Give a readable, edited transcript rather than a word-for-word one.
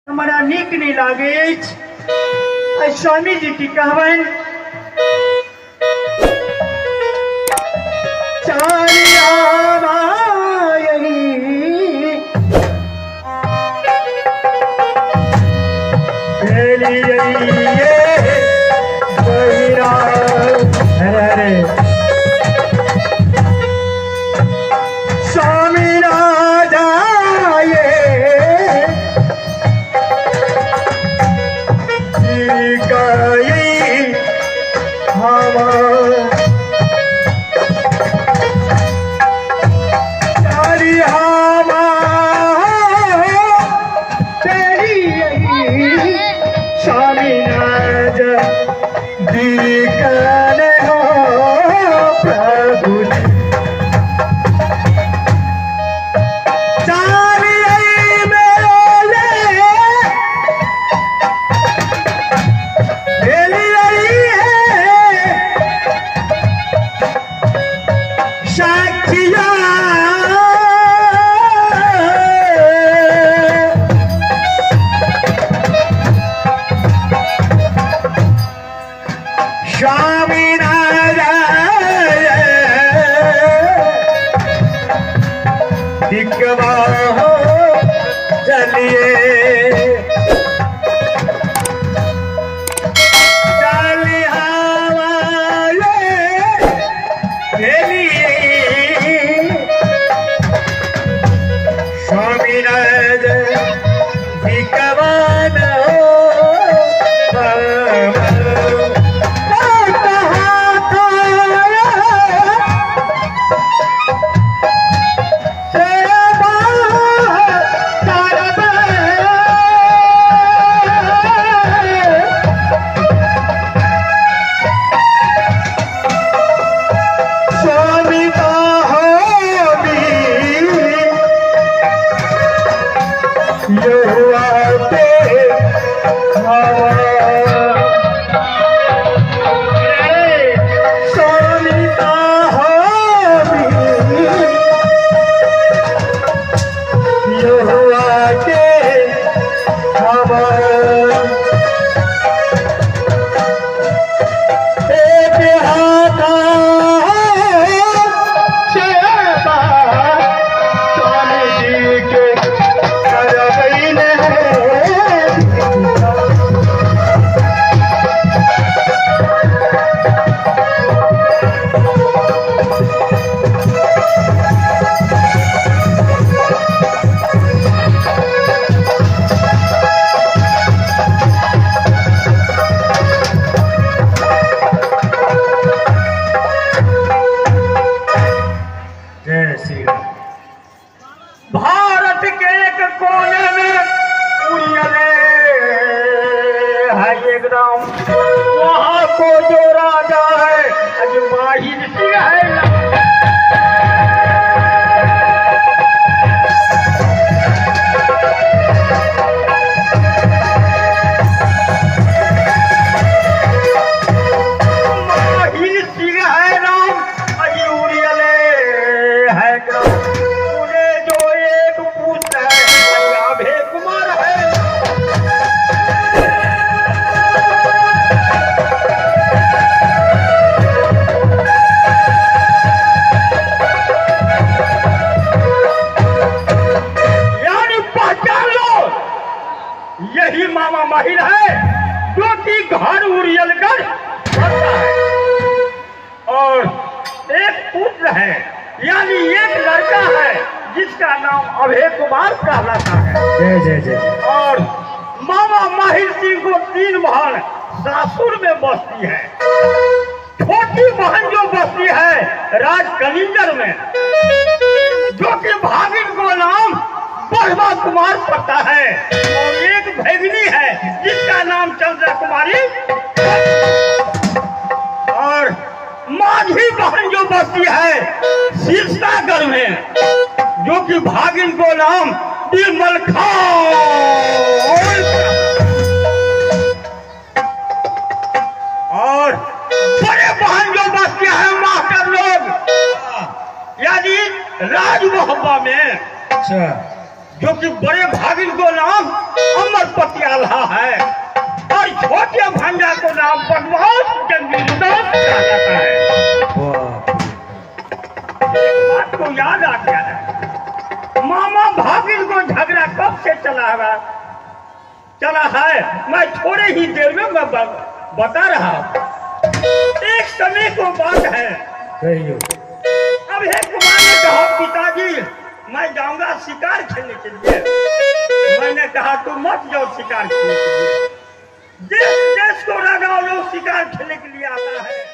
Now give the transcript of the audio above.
हमारा नीक नहीं लागे। स्वामी जी की कहवन वहाँ को जो राजा है अजमाहिर सिंह है। माहिर सिंह है नाम अजूरियले है ग्राम। उन्हें जो एक पुत्र है अभय कुमार है। यही मामा माहिर है जो कि घर उरियलगढ़ रहता है और एक पुत्र है यानी एक लड़का है जिसका नाम अभय कुमार कहलाता है। जय जय जय। और मामा माहिर सिंह को 3 बहन सासुर में बसती है। छोटी बहन जो बसती है राज कलिंगर में, जो कि भागिन को नाम बढ़वा कुमार पड़ता है। और एक भैगनी है जिसका नाम चंद्र कुमारी। और माझी बहन जो बसती है शीर्षागढ़ में, जो कि भागिन को नाम बिमल खान। और बड़े बहन जो बसती है मास्टर लोग यानी राज मोहब्बा में, अच्छा, जो कि बड़े भागिन को नाम अमर को याद आ गया है। मामा भागिन को झगड़ा कब से चला है मैं थोड़े ही देर में मैं बता रहा हूँ। एक समय को बात है, अब है कुमार ने कहा पिताजी मैं जाऊंगा शिकार खेलने के लिए। मैंने कहा तुम मत जाओ शिकार खेलने के लिए, देश देश को राजा लोग शिकार खेलने के लिए आता है।